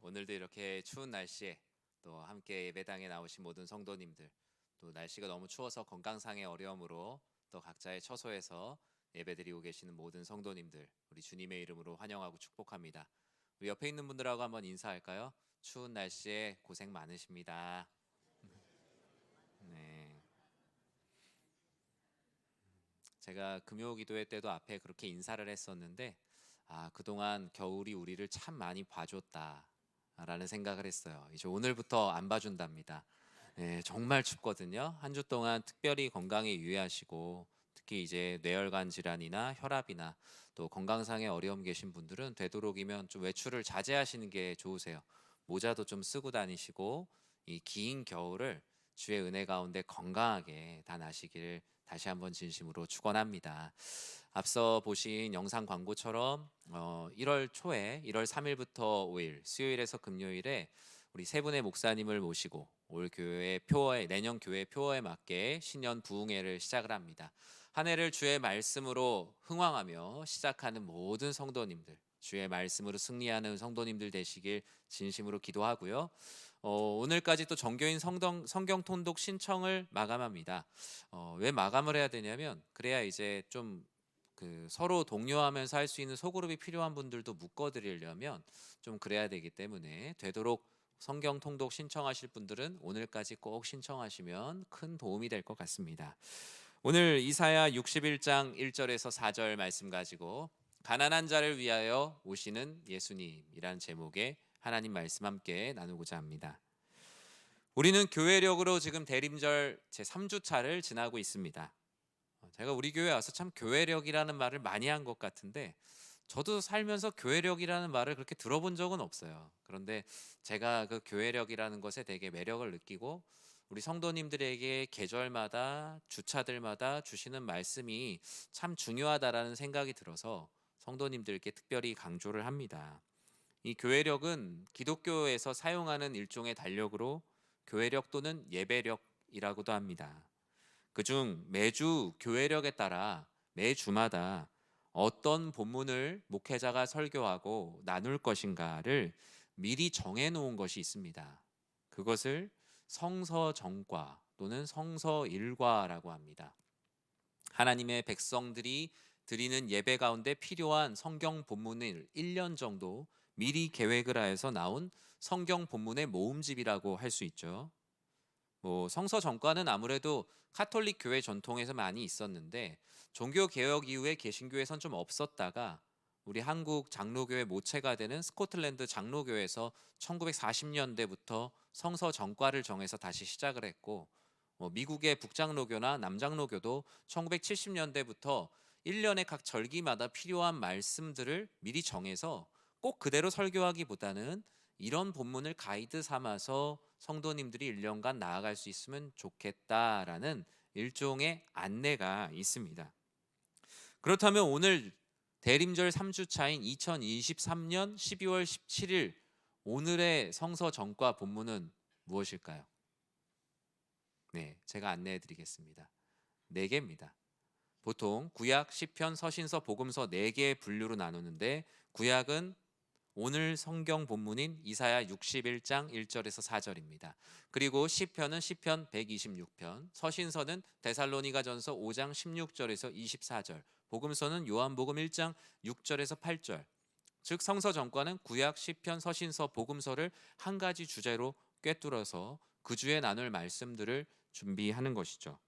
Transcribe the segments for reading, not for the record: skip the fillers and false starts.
오늘도 이렇게 추운 날씨에 또 함께 예배당에 나오신 모든 성도님들, 또 날씨가 너무 추워서 건강상의 어려움으로 또 각자의 처소에서 예배드리고 계시는 모든 성도님들, 우리 주님의 이름으로 환영하고 축복합니다. 우리 옆에 있는 분들하고 한번 인사할까요? 추운 날씨에 고생 많으십니다. 네. 제가 금요 기도회 때도 앞에 그렇게 인사를 했었는데, 그동안 겨울이 우리를 참 많이 봐줬다라는 생각을 했어요. 이제 오늘부터 안 봐준답니다. 네, 정말 춥거든요. 한 주 동안 특별히 건강에 유의하시고, 특히 이제 뇌혈관 질환이나 혈압이나 또 건강상의 어려움 계신 분들은 되도록이면 좀 외출을 자제하시는 게 좋으세요. 모자도 좀 쓰고 다니시고, 이 긴 겨울을 주의 은혜 가운데 건강하게 다 나시기를 다시 한번 진심으로 축원합니다. 앞서 보신 영상 광고처럼 1월 초에 1월 3일부터 5일 수요일에서 금요일에 우리 세 분의 목사님을 모시고 올 교회 표어에 내년 교회 표어에 맞게 신년 부흥회를 시작을 합니다. 한 해를 주의 말씀으로 흥왕하며 시작하는 모든 성도님들, 주의 말씀으로 승리하는 성도님들 되시길 진심으로 기도하고요. 오늘까지 또 정교인 성경 통독 신청을 마감합니다. 왜 마감을 해야 되냐면 그래야 이제 좀 서로 독려하면서 할 수 있는 소그룹이 필요한 분들도 묶어드리려면 좀 그래야 되기 때문에 되도록 성경 통독 신청하실 분들은 오늘까지 꼭 신청하시면 큰 도움이 될 것 같습니다. 오늘 이사야 61장 1절에서 4절 말씀 가지고 가난한 자를 위하여 오시는 예수님이란 제목의 하나님 말씀 함께 나누고자 합니다. 우리는 교회력으로 지금 대림절 제3주차를 지나고 있습니다. 제가 우리 교회 와서 참 교회력이라는 말을 많이 한 것 같은데 저도 살면서 교회력이라는 말을 그렇게 들어본 적은 없어요. 그런데 제가 그 교회력이라는 것에 되게 매력을 느끼고 우리 성도님들에게 계절마다 주차들마다 주시는 말씀이 참 중요하다라는 생각이 들어서 성도님들께 특별히 강조를 합니다. 이 교회력은 기독교에서 사용하는 일종의 달력으로 교회력 또는 예배력이라고도 합니다. 그중 매주 교회력에 따라 매주마다 어떤 본문을 목회자가 설교하고 나눌 것인가를 미리 정해 놓은 것이 있습니다. 그것을 성서정과 또는 성서일과라고 합니다. 하나님의 백성들이 드리는 예배 가운데 필요한 성경 본문을 1년 정도 미리 계획을 하여서 나온 성경 본문의 모음집이라고 할 수 있죠. 성서 전과는 아무래도 카톨릭 교회 전통에서 많이 있었는데 종교 개혁 이후에 개신교에선 좀 없었다가 우리 한국 장로교회 모체가 되는 스코틀랜드 장로교회에서 1940년대부터 성서 전과를 정해서 다시 시작을 했고 미국의 북장로교나 남장로교도 1970년대부터 1년에 각 절기마다 필요한 말씀들을 미리 정해서 꼭 그대로 설교하기보다는 이런 본문을 가이드 삼아서 성도님들이 1년간 나아갈 수 있으면 좋겠다라는 일종의 안내가 있습니다. 그렇다면 오늘 대림절 3주차인 2023년 12월 17일 오늘의 성서 전과 본문은 무엇일까요? 네, 제가 안내해 드리겠습니다. 4개입니다. 보통 구약, 시편, 서신서, 복음서 4개의 분류로 나누는데 구약은 오늘 성경 본문인 이사야 61장 1절에서 4절입니다. 그리고 시편은 시편 126편, 서신서는 데살로니가전서 5장 16절에서 24절, 복음서는 요한복음 1장 6절에서 8절. 즉 성서 전과는 구약, 시편, 서신서, 복음서를 한 가지 주제로 꿰뚫어서 그 주에 나눌 말씀들을 준비하는 것이죠.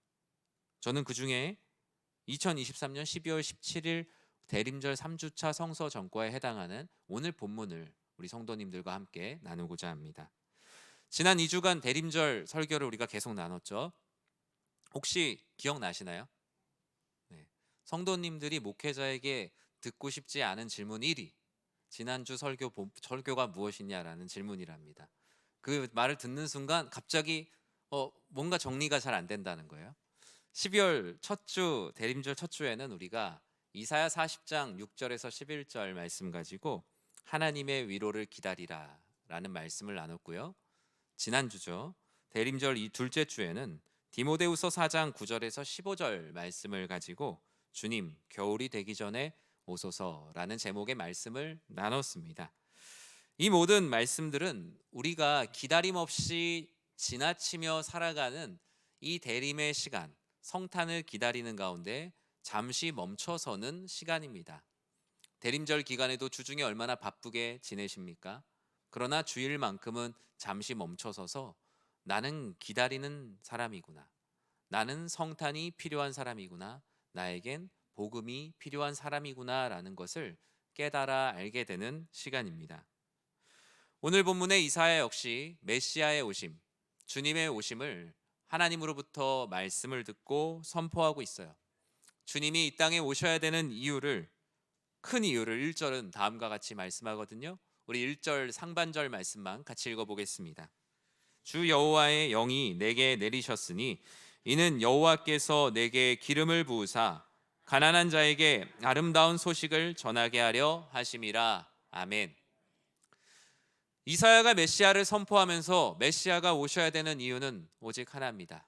저는 그 중에 2023년 12월 17일 대림절 3주차 성서 전과에 해당하는 오늘 본문을 우리 성도님들과 함께 나누고자 합니다. 지난 2주간 대림절 설교를 우리가 계속 나눴죠. 혹시 기억나시나요? 네. 성도님들이 목회자에게 듣고 싶지 않은 질문 1위. 지난주 설교가 무엇이냐라는 질문이랍니다. 그 말을 듣는 순간 갑자기 뭔가 정리가 잘 안 된다는 거예요. 12월 첫 주, 대림절 첫 주에는 우리가 이사야 40장 6절에서 11절 말씀 가지고 하나님의 위로를 기다리라 라는 말씀을 나눴고요. 지난주죠. 대림절 이 둘째 주에는 디모데후서 4장 9절에서 15절 말씀을 가지고 주님, 겨울이 되기 전에 오소서라는 제목의 말씀을 나눴습니다. 이 모든 말씀들은 우리가 기다림 없이 지나치며 살아가는 이 대림의 시간, 성탄을 기다리는 가운데 잠시 멈춰서는 시간입니다. 대림절 기간에도 주중에 얼마나 바쁘게 지내십니까? 그러나 주일만큼은 잠시 멈춰서서 나는 기다리는 사람이구나. 나는 성탄이 필요한 사람이구나. 나에겐 복음이 필요한 사람이구나라는 것을 깨달아 알게 되는 시간입니다. 오늘 본문의 이사야 역시 메시아의 오심, 주님의 오심을 하나님으로부터 말씀을 듣고 선포하고 있어요. 주님이 이 땅에 오셔야 되는 큰 이유를 1절은 다음과 같이 말씀하거든요. 우리 1절 상반절 말씀만 같이 읽어보겠습니다. 주 여호와의 영이 내게 내리셨으니 이는 여호와께서 내게 기름을 부으사 가난한 자에게 아름다운 소식을 전하게 하려 하심이라. 아멘. 이사야가 메시아를 선포하면서 메시아가 오셔야 되는 이유는 오직 하나입니다.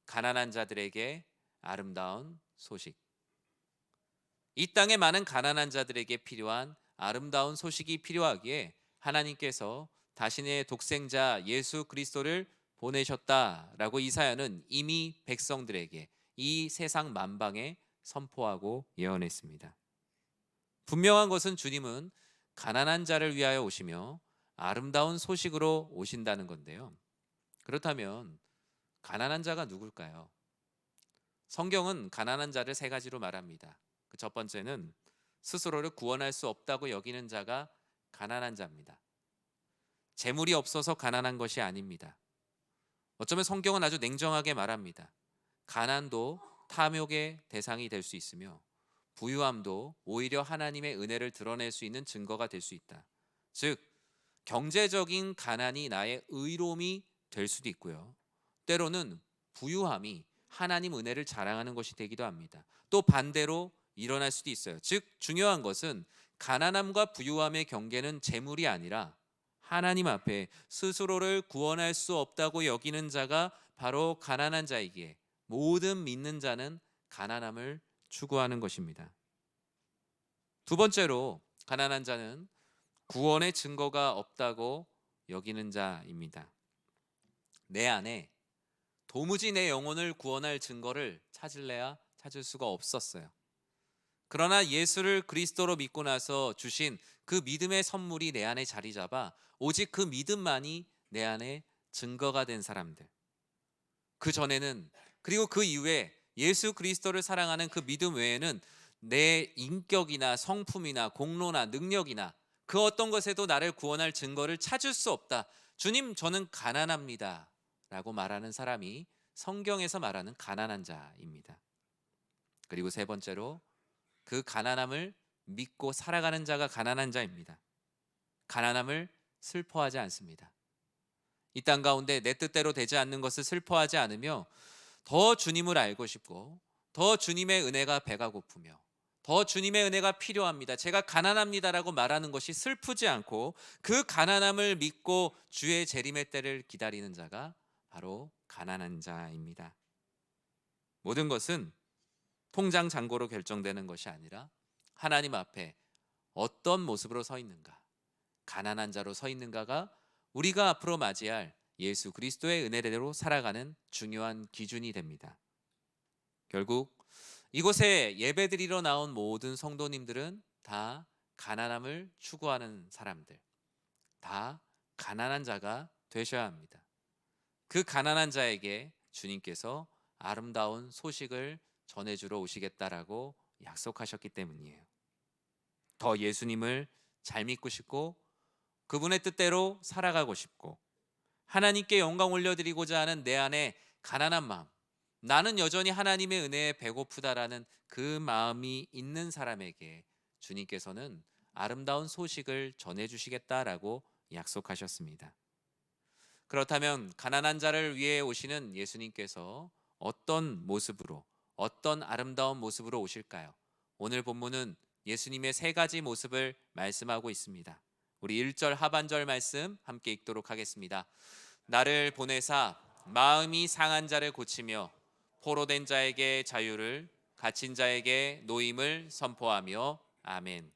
가난한 자들에게 아름다운 소식. 이 땅에 많은 가난한 자들에게 필요한 아름다운 소식이 필요하기에 하나님께서 자신의 독생자 예수 그리스도를 보내셨다라고 이사야는 이미 백성들에게 이 세상 만방에 선포하고 예언했습니다. 분명한 것은 주님은 가난한 자를 위하여 오시며 아름다운 소식으로 오신다는 건데요. 그렇다면 가난한 자가 누굴까요? 성경은 가난한 자를 세 가지로 말합니다. 그 첫 번째는 스스로를 구원할 수 없다고 여기는 자가 가난한 자입니다. 재물이 없어서 가난한 것이 아닙니다. 어쩌면 성경은 아주 냉정하게 말합니다. 가난도 탐욕의 대상이 될 수 있으며 부유함도 오히려 하나님의 은혜를 드러낼 수 있는 증거가 될 수 있다. 즉 경제적인 가난이 나의 의로움이 될 수도 있고요. 때로는 부유함이 하나님 은혜를 자랑하는 것이 되기도 합니다. 또 반대로 일어날 수도 있어요. 즉 중요한 것은 가난함과 부유함의 경계는 재물이 아니라 하나님 앞에 스스로를 구원할 수 없다고 여기는 자가 바로 가난한 자이기에 모든 믿는 자는 가난함을 추구하는 것입니다. 두 번째로 가난한 자는 구원의 증거가 없다고 여기는 자입니다. 내 안에 도무지 내 영혼을 구원할 증거를 찾을래야 찾을 수가 없었어요. 그러나 예수를 그리스도로 믿고 나서 주신 그 믿음의 선물이 내 안에 자리 잡아 오직 그 믿음만이 내 안에 증거가 된 사람들. 그 전에는 그리고 그 이후에 예수 그리스도를 사랑하는 그 믿음 외에는 내 인격이나 성품이나 공로나 능력이나 그 어떤 것에도 나를 구원할 증거를 찾을 수 없다. 주님, 저는 가난합니다 라고 말하는 사람이 성경에서 말하는 가난한 자입니다. 그리고 세 번째로 그 가난함을 믿고 살아가는 자가 가난한 자입니다. 가난함을 슬퍼하지 않습니다. 이 땅 가운데 내 뜻대로 되지 않는 것을 슬퍼하지 않으며 더 주님을 알고 싶고 더 주님의 은혜가 배가 고프며 더 주님의 은혜가 필요합니다. 제가 가난합니다라고 말하는 것이 슬프지 않고 그 가난함을 믿고 주의 재림의 때를 기다리는 자가 바로 가난한 자입니다. 모든 것은 통장 잔고로 결정되는 것이 아니라 하나님 앞에 어떤 모습으로 서 있는가, 가난한 자로 서 있는가가 우리가 앞으로 맞이할 예수 그리스도의 은혜대로 살아가는 중요한 기준이 됩니다. 결국 이곳에 예배드리러 나온 모든 성도님들은 다 가난함을 추구하는 사람들, 다 가난한 자가 되셔야 합니다. 그 가난한 자에게 주님께서 아름다운 소식을 전해주러 오시겠다라고 약속하셨기 때문이에요. 더 예수님을 잘 믿고 싶고 그분의 뜻대로 살아가고 싶고 하나님께 영광 올려드리고자 하는 내 안에 가난한 마음, 나는 여전히 하나님의 은혜에 배고프다라는 그 마음이 있는 사람에게 주님께서는 아름다운 소식을 전해주시겠다라고 약속하셨습니다. 그렇다면 가난한 자를 위해 오시는 예수님께서 어떤 모습으로, 어떤 아름다운 모습으로 오실까요? 오늘 본문은 예수님의 세 가지 모습을 말씀하고 있습니다. 우리 1절 하반절 말씀 함께 읽도록 하겠습니다. 나를 보내사 마음이 상한 자를 고치며 포로된 자에게 자유를, 갇힌 자에게 노임을 선포하며. 아멘.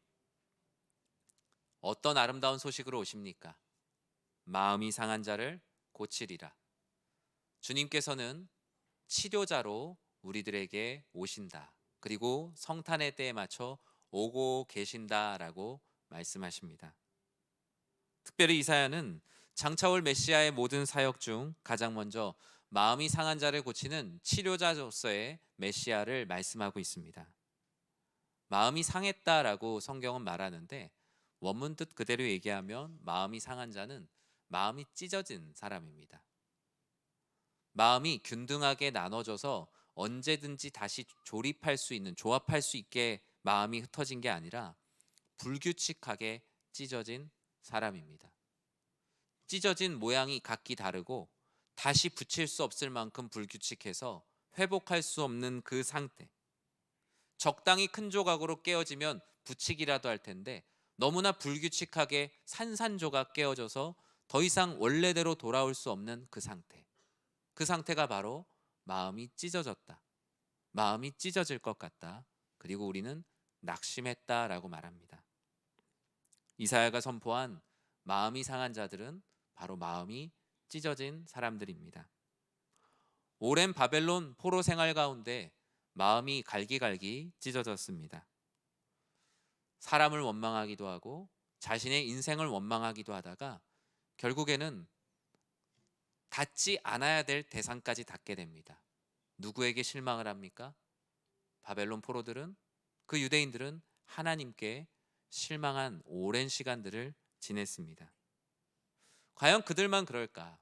어떤 아름다운 소식으로 오십니까? 마음이 상한 자를 고치리라. 주님께서는 치료자로 우리들에게 오신다. 그리고 성탄의 때에 맞춰 오고 계신다라고 말씀하십니다. 특별히 이사야는 장차올 메시아의 모든 사역 중 가장 먼저 마음이 상한 자를 고치는 치료자로서의 메시아를 말씀하고 있습니다. 마음이 상했다라고 성경은 말하는데 원문 뜻 그대로 얘기하면 마음이 상한 자는 마음이 찢어진 사람입니다. 마음이 균등하게 나눠져서 언제든지 다시 조립할 수 있는, 조합할 수 있게 마음이 흩어진 게 아니라 불규칙하게 찢어진 사람입니다. 찢어진 모양이 각기 다르고 다시 붙일 수 없을 만큼 불규칙해서 회복할 수 없는 그 상태. 적당히 큰 조각으로 깨어지면 붙이기라도 할 텐데 너무나 불규칙하게 산산조각 깨어져서 더 이상 원래대로 돌아올 수 없는 그 상태. 그 상태가 바로 마음이 찢어졌다. 마음이 찢어질 것 같다. 그리고 우리는 낙심했다라고 말합니다. 이사야가 선포한 마음이 상한 자들은 바로 마음이 찢어진 사람들입니다. 오랜 바벨론 포로 생활 가운데 마음이 갈기갈기 찢어졌습니다. 사람을 원망하기도 하고 자신의 인생을 원망하기도 하다가 결국에는 닿지 않아야 될 대상까지 닿게 됩니다. 누구에게 실망을 합니까? 바벨론 포로들은, 그 유대인들은 하나님께 실망한 오랜 시간들을 지냈습니다. 과연 그들만 그럴까?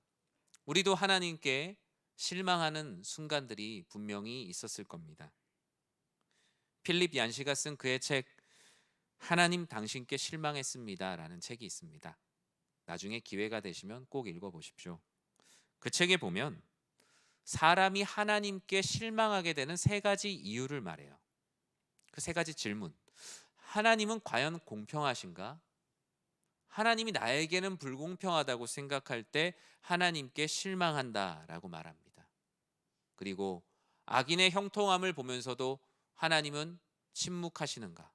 우리도 하나님께 실망하는 순간들이 분명히 있었을 겁니다. 필립 얀시가 쓴 그의 책 하나님 당신께 실망했습니다 라는 책이 있습니다. 나중에 기회가 되시면 꼭 읽어보십시오. 그 책에 보면 사람이 하나님께 실망하게 되는 세 가지 이유를 말해요. 그 세 가지 질문. 하나님은 과연 공평하신가? 하나님이 나에게는 불공평하다고 생각할 때 하나님께 실망한다라고 말합니다. 그리고 악인의 형통함을 보면서도 하나님은 침묵하시는가?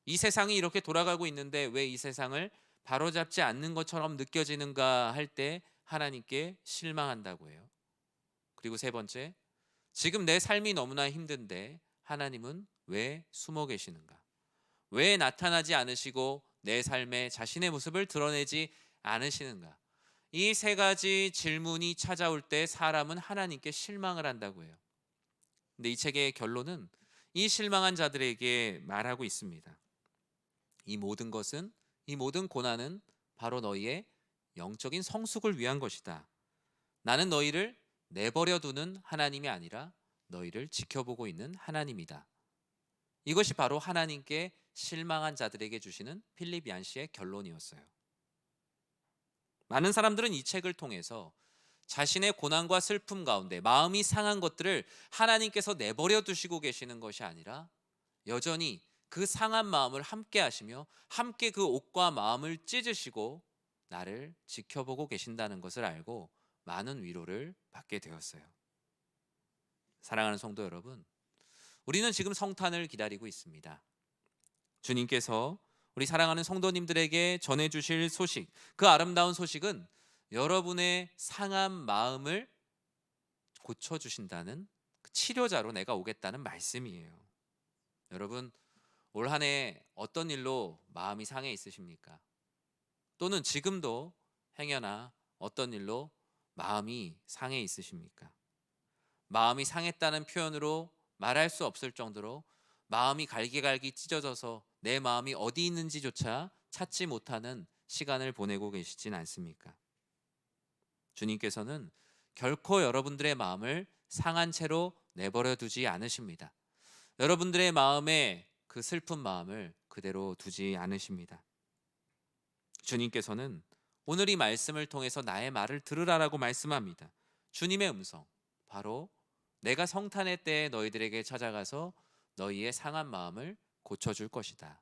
이 세상이 이렇게 돌아가고 있는데 왜 이 세상을 바로잡지 않는 것처럼 느껴지는가 할 때 하나님께 실망한다고 해요. 그리고 세 번째, 지금 내 삶이 너무나 힘든데 하나님은 왜 숨어 계시는가? 왜 나타나지 않으시고 내 삶에 자신의 모습을 드러내지 않으시는가? 이 세 가지 질문이 찾아올 때 사람은 하나님께 실망을 한다고 해요. 근데 이 책의 결론은 이 실망한 자들에게 말하고 있습니다. 이 모든 것은, 이 모든 고난은 바로 너희의 영적인 성숙을 위한 것이다. 나는 너희를 내버려 두는 하나님이 아니라 너희를 지켜보고 있는 하나님이다. 이것이 바로 하나님께 실망한 자들에게 주시는 필립 얀시의 결론이었어요. 많은 사람들은 이 책을 통해서 자신의 고난과 슬픔 가운데 마음이 상한 것들을 하나님께서 내버려 두시고 계시는 것이 아니라 여전히 그 상한 마음을 함께 하시며 함께 그 옷과 마음을 찢으시고 나를 지켜보고 계신다는 것을 알고 많은 위로를 받게 되었어요. 사랑하는 성도 여러분, 우리는 지금 성탄을 기다리고 있습니다. 주님께서 우리 사랑하는 성도님들에게 전해주실 소식, 그 아름다운 소식은 여러분의 상한 마음을 고쳐주신다는 그 치료자로 내가 오겠다는 말씀이에요. 여러분, 올 한 해 어떤 일로 마음이 상해 있으십니까? 또는 지금도 행여나 어떤 일로 마음이 상해 있으십니까? 마음이 상했다는 표현으로 말할 수 없을 정도로 마음이 갈기갈기 찢어져서 내 마음이 어디 있는지조차 찾지 못하는 시간을 보내고 계시진 않습니까? 주님께서는 결코 여러분들의 마음을 상한 채로 내버려 두지 않으십니다. 여러분들의 마음에 그 슬픈 마음을 그대로 두지 않으십니다. 주님께서는 오늘 이 말씀을 통해서 나의 말을 들으라라고 말씀합니다. 주님의 음성, 바로 내가 성탄의 때에 너희들에게 찾아가서 너희의 상한 마음을 고쳐줄 것이다.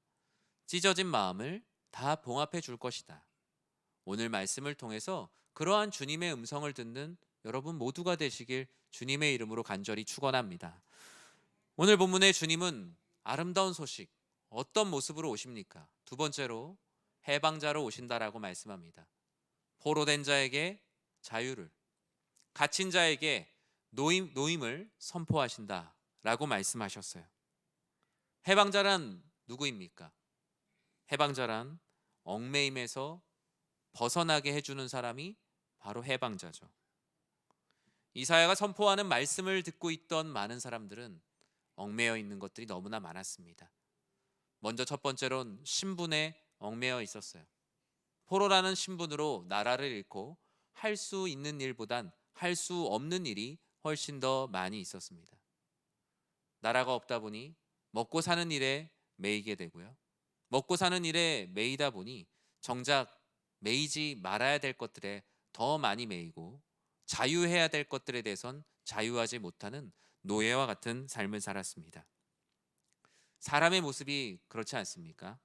찢어진 마음을 다 봉합해 줄 것이다. 오늘 말씀을 통해서 그러한 주님의 음성을 듣는 여러분 모두가 되시길 주님의 이름으로 간절히 축원합니다. 오늘 본문의 주님은 아름다운 소식, 어떤 모습으로 오십니까? 두 번째로 해방자로 오신다라고 말씀합니다. 포로된 자에게 자유를, 갇힌 자에게 노임을 선포하신다라고 말씀하셨어요. 해방자란 누구입니까? 해방자란 얽매임에서 벗어나게 해주는 사람이 바로 해방자죠. 이사야가 선포하는 말씀을 듣고 있던 많은 사람들은 얽매여 있는 것들이 너무나 많았습니다. 먼저 첫 번째로는 신분에 얽매여 있었어요. 포로라는 신분으로 나라를 잃고 할 수 있는 일보단 할 수 없는 일이 훨씬 더 많이 있었습니다. 나라가 없다 보니 먹고 사는 일에 매이게 되고요. 먹고 사는 일에 매이다 보니 정작 매이지 말아야 될 것들에 더 많이 매이고 자유해야 될 것들에 대해선 자유하지 못하는 노예와 같은 삶을 살았습니다. 사람의 모습이 그렇지 않습니까?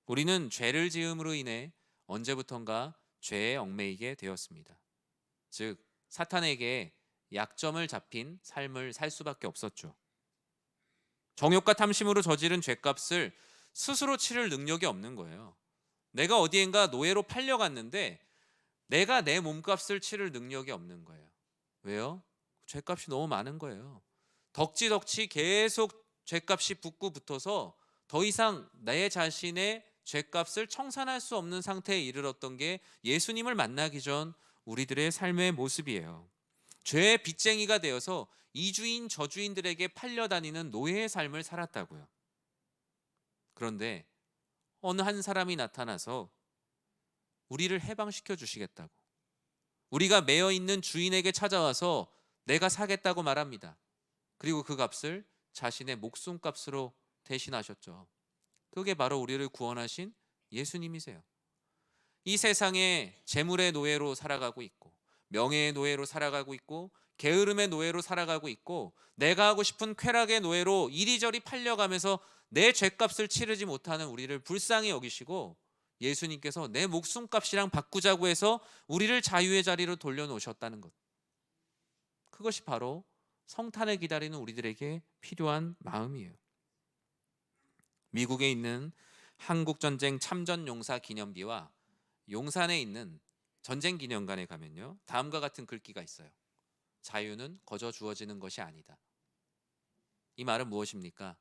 우리는 죄를 지음으로 인해 언제부턴가 죄에 얽매이게 되었습니다. 즉 사탄에게 약점을 잡힌 삶을 살 수밖에 없었죠. 정욕과 탐심으로 저지른 죄값을 스스로 치를 능력이 없는 거예요. 내가 어디엔가 노예로 팔려갔는데 내가 내 몸값을 치를 능력이 없는 거예요. 왜요? 죄값이 너무 많은 거예요. 덕지덕지 계속 죄값이 붙고 붙어서 더 이상 내 자신의 죄값을 청산할 수 없는 상태에 이르렀던 게 예수님을 만나기 전 우리들의 삶의 모습이에요. 죄의 빚쟁이가 되어서 이주인 저주인들에게 팔려다니는 노예의 삶을 살았다고요. 그런데 어느 한 사람이 나타나서 우리를 해방시켜 주시겠다고, 우리가 매여 있는 주인에게 찾아와서 내가 사겠다고 말합니다. 그리고 그 값을 자신의 목숨값으로 대신하셨죠. 그게 바로 우리를 구원하신 예수님이세요. 이 세상에 재물의 노예로 살아가고 있고 명예의 노예로 살아가고 있고 게으름의 노예로 살아가고 있고 내가 하고 싶은 쾌락의 노예로 이리저리 팔려가면서 내 죄값을 치르지 못하는 우리를 불쌍히 여기시고 예수님께서 내 목숨값이랑 바꾸자고 해서 우리를 자유의 자리로 돌려놓으셨다는 것, 그것이 바로 성탄을 기다리는 우리들에게 필요한 마음이에요. 미국에 있는 한국전쟁 참전용사 기념비와 용산에 있는 전쟁기념관에 가면요, 다음과 같은 글귀가 있어요. 자유는 거저 주어지는 것이 아니다. 이 말은 무엇입니까?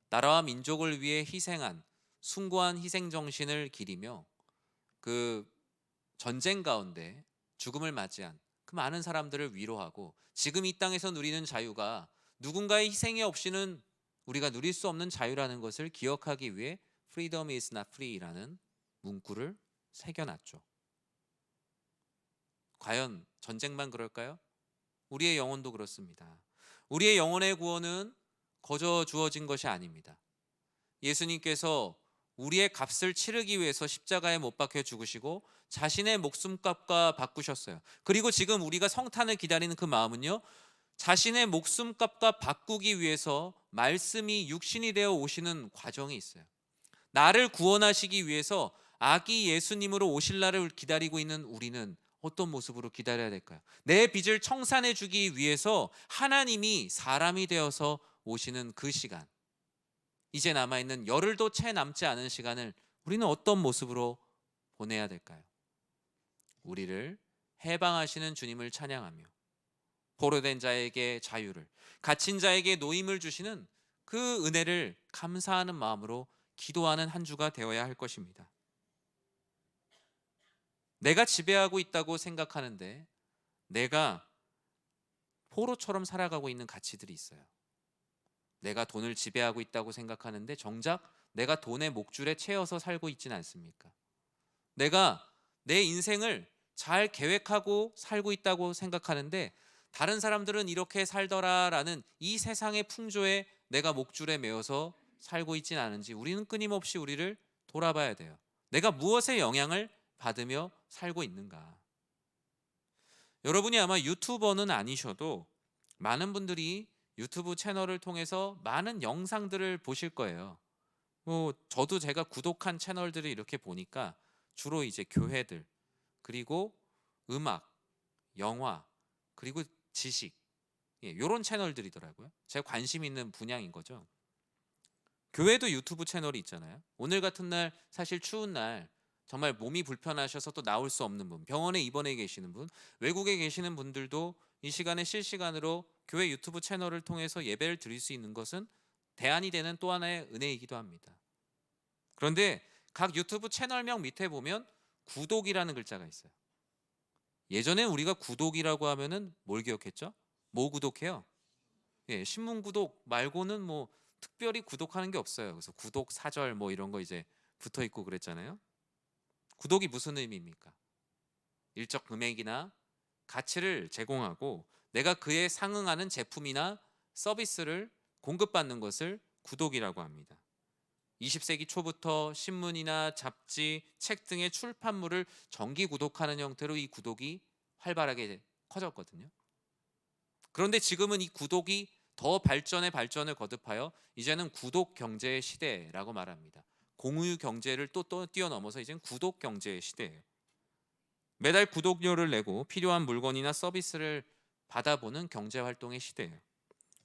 나라와 민족을 위해 희생한 숭고한 희생 정신을 기리며 그 전쟁 가운데 죽음을 맞이한 그 많은 사람들을 위로하고 지금 이 땅에서 누리는 자유가 누군가의 희생이 없이는 우리가 누릴 수 없는 자유라는 것을 기억하기 위해 Freedom is not free라는 문구를 새겨놨죠. 과연 전쟁만 그럴까요? 우리의 영혼도 그렇습니다. 우리의 영혼의 구원은 거저 주어진 것이 아닙니다. 예수님께서 우리의 값을 치르기 위해서 십자가에 못 박혀 죽으시고 자신의 목숨값과 바꾸셨어요. 그리고 지금 우리가 성탄을 기다리는 그 마음은요, 자신의 목숨값과 바꾸기 위해서 말씀이 육신이 되어 오시는 과정이 있어요. 나를 구원하시기 위해서 아기 예수님으로 오실 날을 기다리고 있는 우리는 어떤 모습으로 기다려야 될까요? 내 빚을 청산해 주기 위해서 하나님이 사람이 되어서 오시는 그 시간, 이제 남아있는 열흘도 채 남지 않은 시간을 우리는 어떤 모습으로 보내야 될까요? 우리를 해방하시는 주님을 찬양하며 포로된 자에게 자유를, 갇힌 자에게 노임을 주시는 그 은혜를 감사하는 마음으로 기도하는 한 주가 되어야 할 것입니다. 내가 지배하고 있다고 생각하는데 내가 포로처럼 살아가고 있는 가치들이 있어요. 내가 돈을 지배하고 있다고 생각하는데 정작 내가 돈의 목줄에 채여서 살고 있지는 않습니까? 내가 내 인생을 잘 계획하고 살고 있다고 생각하는데 다른 사람들은 이렇게 살더라라는 이 세상의 풍조에 내가 목줄에 매어서 살고 있진 않은지 우리는 끊임없이 우리를 돌아봐야 돼요. 내가 무엇에 영향을 받으며 살고 있는가? 여러분이 아마 유튜버는 아니셔도 많은 분들이 유튜브 채널을 통해서 많은 영상들을 보실 거예요. 저도 제가 구독한 채널들을 이렇게 보니까 주로 이제 교회들, 그리고 음악, 영화, 그리고 지식, 이런 채널들이더라고요. 제가 관심 있는 분야인 거죠. 교회도 유튜브 채널이 있잖아요. 오늘 같은 날, 사실 추운 날 정말 몸이 불편하셔서 또 나올 수 없는 분, 병원에 입원해 계시는 분, 외국에 계시는 분들도 이 시간에 실시간으로 교회 유튜브 채널을 통해서 예배를 드릴 수 있는 것은 대안이 되는 또 하나의 은혜이기도 합니다. 그런데 각 유튜브 채널명 밑에 보면 구독이라는 글자가 있어요. 예전에 우리가 구독이라고 하면은 뭘 기억했죠? 뭐 구독해요? 예, 신문 구독 말고는 뭐 특별히 구독하는 게 없어요. 그래서 구독 사절 뭐 이런 거 이제 붙어 있고 그랬잖아요. 구독이 무슨 의미입니까? 일정 금액이나 가치를 제공하고 내가 그에 상응하는 제품이나 서비스를 공급받는 것을 구독이라고 합니다. 20세기 초부터 신문이나 잡지, 책 등의 출판물을 정기 구독하는 형태로 이 구독이 활발하게 커졌거든요. 그런데 지금은 이 구독이 더 발전을 거듭하여 이제는 구독 경제의 시대라고 말합니다. 공유 경제를 또 뛰어넘어서 이제는 구독 경제의 시대예요. 매달 구독료를 내고 필요한 물건이나 서비스를 받아보는 경제 활동의 시대예요.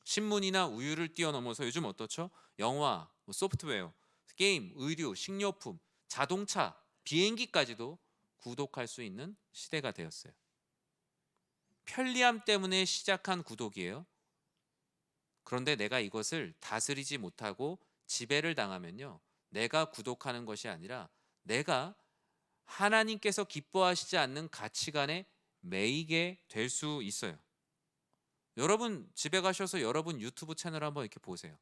신문이나 우유를 뛰어넘어서 요즘 어떻죠? 영화, 소프트웨어, 게임, 의류, 식료품, 자동차, 비행기까지도 구독할 수 있는 시대가 되었어요. 편리함 때문에 시작한 구독이에요. 그런데 내가 이것을 다스리지 못하고 지배를 당하면요, 내가 구독하는 것이 아니라 내가 하나님께서 기뻐하시지 않는 가치관에 매이게 될 수 있어요. 여러분 집에 가셔서 여러분 유튜브 채널 한번 이렇게 보세요.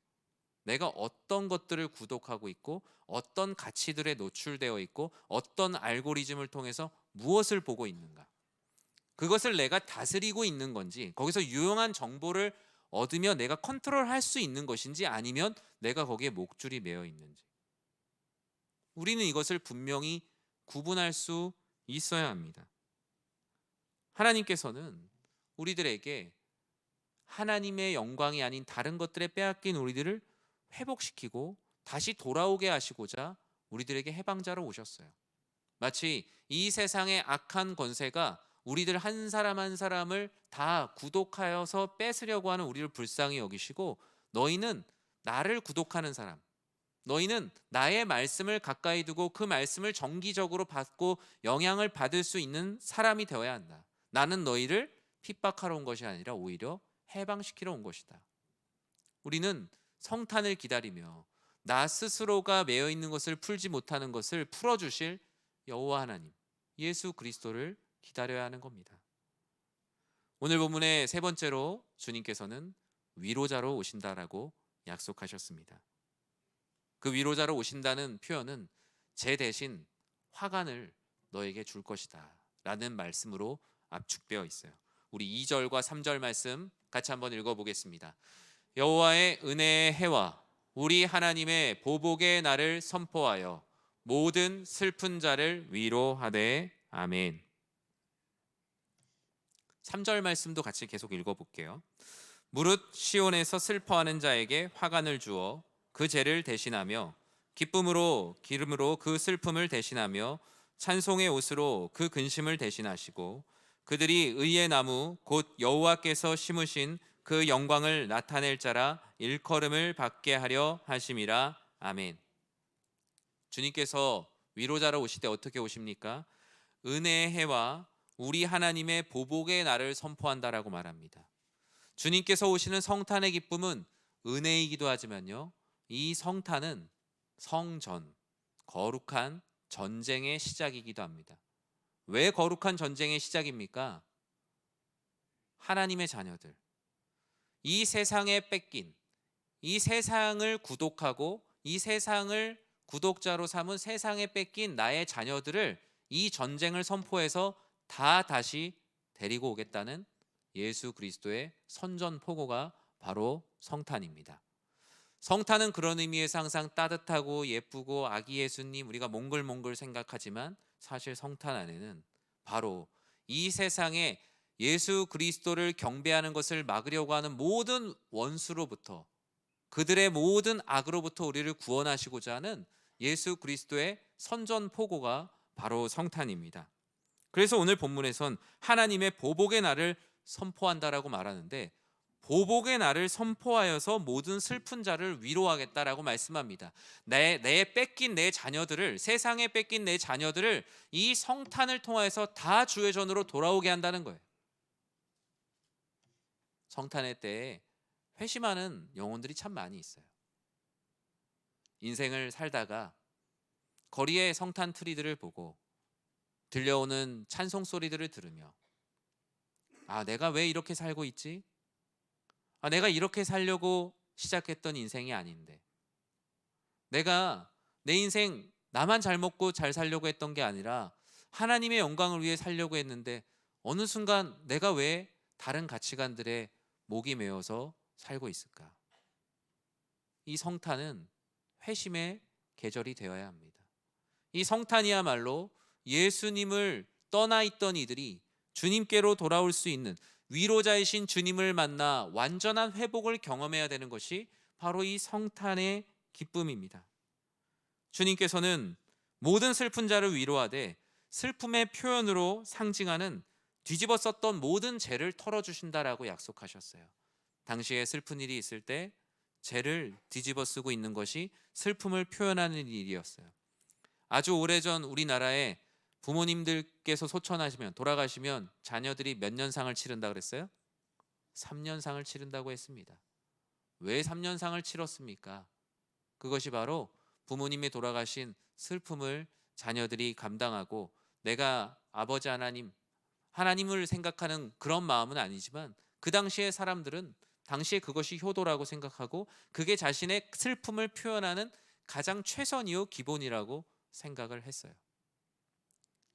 내가 어떤 것들을 구독하고 있고 어떤 가치들에 노출되어 있고 어떤 알고리즘을 통해서 무엇을 보고 있는가, 그것을 내가 다스리고 있는 건지, 거기서 유용한 정보를 얻으며 내가 컨트롤할 수 있는 것인지, 아니면 내가 거기에 목줄이 매어 있는지, 우리는 이것을 분명히 구분할 수 있어야 합니다. 하나님께서는 우리들에게 하나님의 영광이 아닌 다른 것들에 빼앗긴 우리들을 회복시키고 다시 돌아오게 하시고자 우리들에게 해방자로 오셨어요. 마치 이 세상의 악한 권세가 우리들 한 사람 한 사람을 다 구독하여서 뺏으려고 하는 우리를 불쌍히 여기시고, 너희는 나를 구독하는 사람, 너희는 나의 말씀을 가까이 두고 그 말씀을 정기적으로 받고 영향을 받을 수 있는 사람이 되어야 한다. 나는 너희를 핍박하러 온 것이 아니라 오히려 해방시키러 온 것이다. 우리는 성탄을 기다리며 나 스스로가 매여 있는 것을 풀지 못하는 것을 풀어주실 여호와 하나님, 예수 그리스도를 기다려야 하는 겁니다. 오늘 본문의 세 번째로 주님께서는 위로자로 오신다라고 약속하셨습니다. 그 위로자로 오신다는 표현은 제 대신 화관을 너에게 줄 것이다 라는 말씀으로 압축되어 있어요. 우리 2절과 3절 말씀 같이 한번 읽어보겠습니다. 여호와의 은혜의 해와 우리 하나님의 보복의 날을 선포하여 모든 슬픈 자를 위로하되 아멘. 3절 말씀도 같이 계속 읽어볼게요. 무릇 시온에서 슬퍼하는 자에게 화관을 주어 그 죄를 대신하며 기쁨으로 기름으로 그 슬픔을 대신하며 찬송의 옷으로 그 근심을 대신하시고 그들이 의의 나무 곧 여호와께서 심으신 그 영광을 나타낼 자라 일컬음을 받게 하려 하심이라. 아멘. 주님께서 위로자로 오실 때 어떻게 오십니까? 은혜의 해와 우리 하나님의 보복의 날을 선포한다라고 말합니다. 주님께서 오시는 성탄의 기쁨은 은혜이기도 하지만요, 이 성탄은 성전, 거룩한 전쟁의 시작이기도 합니다. 왜 거룩한 전쟁의 시작입니까? 하나님의 자녀들, 이 세상에 뺏긴, 이 세상을 구독하고 이 세상을 구독자로 삼은 세상에 뺏긴 나의 자녀들을 이 전쟁을 선포해서 다 다시 데리고 오겠다는 예수 그리스도의 선전포고가 바로 성탄입니다. 성탄은 그런 의미에서 항상 따뜻하고 예쁘고 아기 예수님, 우리가 몽글몽글 생각하지만 사실 성탄 안에는 바로 이 세상에 예수 그리스도를 경배하는 것을 막으려고 하는 모든 원수로부터, 그들의 모든 악으로부터 우리를 구원하시고자 하는 예수 그리스도의 선전포고가 바로 성탄입니다. 그래서 오늘 본문에선 하나님의 보복의 날을 선포한다라고 말하는데, 보복의 날을 선포하여서 모든 슬픈 자를 위로하겠다라고 말씀합니다. 내 뺏긴 내 자녀들을, 세상에 뺏긴 내 자녀들을 이 성탄을 통하여서 다 주의 전으로 돌아오게 한다는 거예요. 성탄의 때에 회심하는 영혼들이 참 많이 있어요. 인생을 살다가 거리의 성탄 트리들을 보고 들려오는 찬송 소리들을 들으며, 아, 내가 왜 이렇게 살고 있지? 아, 내가 이렇게 살려고 시작했던 인생이 아닌데, 내가 내 인생 나만 잘 먹고 잘 살려고 했던 게 아니라 하나님의 영광을 위해 살려고 했는데, 어느 순간 내가 왜 다른 가치관들에 목이 메어서 살고 있을까? 이 성탄은 회심의 계절이 되어야 합니다. 이 성탄이야말로 예수님을 떠나 있던 이들이 주님께로 돌아올 수 있는, 위로자이신 주님을 만나 완전한 회복을 경험해야 되는 것이 바로 이 성탄의 기쁨입니다. 주님께서는 모든 슬픈 자를 위로하되 슬픔의 표현으로 상징하는 뒤집어 썼던 모든 죄를 털어주신다라고 약속하셨어요. 당시에 슬픈 일이 있을 때 죄를 뒤집어 쓰고 있는 것이 슬픔을 표현하는 일이었어요. 아주 오래전 우리나라에 부모님들께서 소천하시면, 돌아가시면 자녀들이 몇 년상을 치른다 그랬어요? 3년상을 치른다고 했습니다. 왜 3년상을 치렀습니까? 그것이 바로 부모님이 돌아가신 슬픔을 자녀들이 감당하고, 내가 아버지 하나님을 생각하는 그런 마음은 아니지만 그 당시의 사람들은 당시에 그것이 효도라고 생각하고 그게 자신의 슬픔을 표현하는 가장 최선이요 기본이라고 생각을 했어요.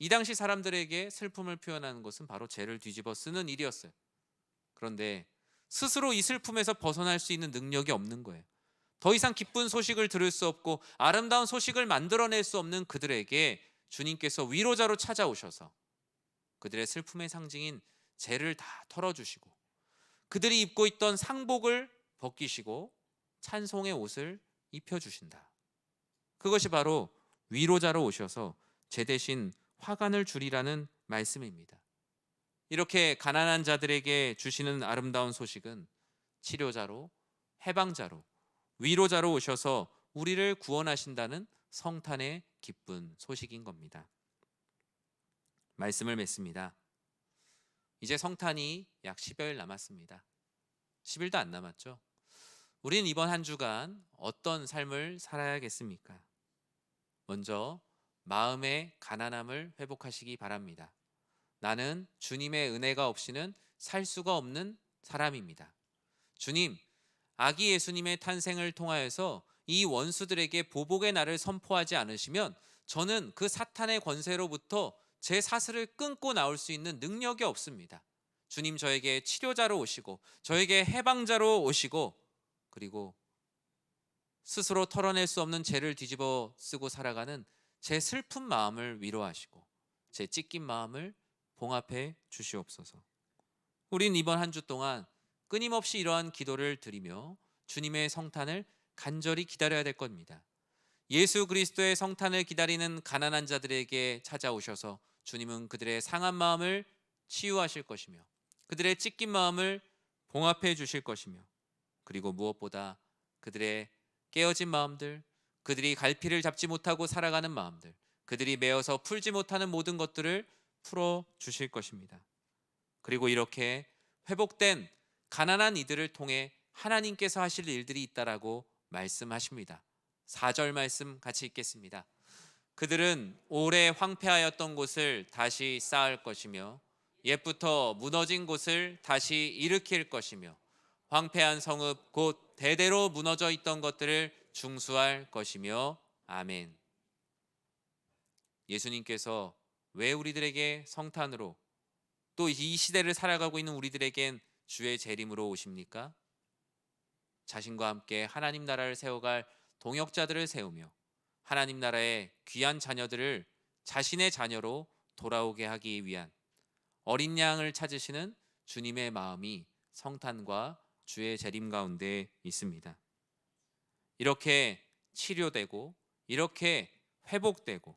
이 당시 사람들에게 슬픔을 표현하는 것은 바로 죄를 뒤집어 쓰는 일이었어요. 그런데 스스로 이 슬픔에서 벗어날 수 있는 능력이 없는 거예요. 더 이상 기쁜 소식을 들을 수 없고 아름다운 소식을 만들어낼 수 없는 그들에게 주님께서 위로자로 찾아오셔서 그들의 슬픔의 상징인 죄를 다 털어주시고, 그들이 입고 있던 상복을 벗기시고 찬송의 옷을 입혀주신다. 그것이 바로 위로자로 오셔서 죄 대신 화관을 주리라는 말씀입니다. 이렇게 가난한 자들에게 주시는 아름다운 소식은 치료자로, 해방자로, 위로자로 오셔서 우리를 구원하신다는 성탄의 기쁜 소식인 겁니다. 말씀을 맺습니다. 이제 성탄이 약 10여일 남았습니다. 10일도 안 남았죠. 우린 이번 한 주간 어떤 삶을 살아야겠습니까? 먼저 마음의 가난함을 회복하시기 바랍니다. 나는 주님의 은혜가 없이는 살 수가 없는 사람입니다. 주님, 아기 예수님의 탄생을 통하여서 이 원수들에게 보복의 날을 선포하지 않으시면 저는 그 사탄의 권세로부터 제 사슬을 끊고 나올 수 있는 능력이 없습니다. 주님, 저에게 치료자로 오시고 저에게 해방자로 오시고, 그리고 스스로 털어낼 수 없는 죄를 뒤집어 쓰고 살아가는 제 슬픈 마음을 위로하시고 제 찢긴 마음을 봉합해 주시옵소서. 우린 이번 한 주 동안 끊임없이 이러한 기도를 드리며 주님의 성탄을 간절히 기다려야 될 겁니다. 예수 그리스도의 성탄을 기다리는 가난한 자들에게 찾아오셔서 주님은 그들의 상한 마음을 치유하실 것이며 그들의 찢긴 마음을 봉합해 주실 것이며, 그리고 무엇보다 그들의 깨어진 마음들, 그들이 갈피를 잡지 못하고 살아가는 마음들, 그들이 메어서 풀지 못하는 모든 것들을 풀어 주실 것입니다. 그리고 이렇게 회복된 가난한 이들을 통해 하나님께서 하실 일들이 있다라고 말씀하십니다. 4절 말씀 같이 읽겠습니다. 그들은 오래 황폐하였던 곳을 다시 쌓을 것이며 옛부터 무너진 곳을 다시 일으킬 것이며 황폐한 성읍 곧 대대로 무너져 있던 것들을 중수할 것이며. 아멘. 예수님께서 왜 우리들에게 성탄으로, 또 이 시대를 살아가고 있는 우리들에겐 주의 재림으로 오십니까? 자신과 함께 하나님 나라를 세워갈 동역자들을 세우며 하나님 나라의 귀한 자녀들을 자신의 자녀로 돌아오게 하기 위한 어린 양을 찾으시는 주님의 마음이 성탄과 주의 재림 가운데 있습니다. 이렇게 치료되고 이렇게 회복되고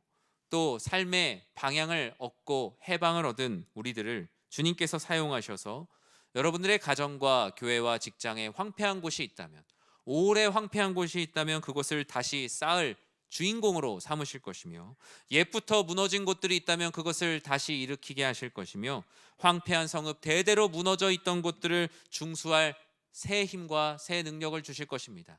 또 삶의 방향을 얻고 해방을 얻은 우리들을 주님께서 사용하셔서 여러분들의 가정과 교회와 직장에 황폐한 곳이 있다면, 오래 황폐한 곳이 있다면 그것을 다시 쌓을 주인공으로 삼으실 것이며, 옛부터 무너진 곳들이 있다면 그것을 다시 일으키게 하실 것이며, 황폐한 성읍, 대대로 무너져 있던 곳들을 중수할 새 힘과 새 능력을 주실 것입니다.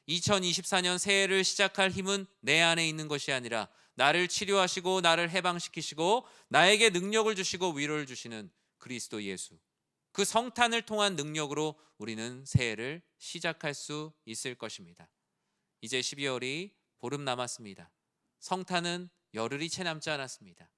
2024년 새해를 시작할 힘은 내 안에 있는 것이 아니라 나를 치료하시고 나를 해방시키시고 나에게 능력을 주시고 위로를 주시는 그리스도 예수, 그 성탄을 통한 능력으로 우리는 새해를 시작할 수 있을 것입니다. 이제 12월이 보름 남았습니다. 성탄은 열흘이 채 남지 않았습니다.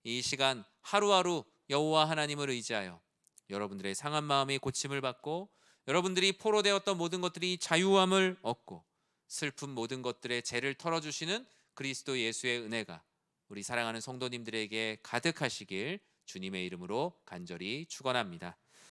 이 시간 하루하루 여호와 하나님을 의지하여 여러분들의 상한 마음이 고침을 받고, 여러분들이 포로되었던 모든 것들이 자유함을 얻고, 슬픈 모든 것들의 죄를 털어주시는 그리스도 예수의 은혜가 우리 사랑하는 성도님들에게 가득하시길 주님의 이름으로 간절히 축원합니다.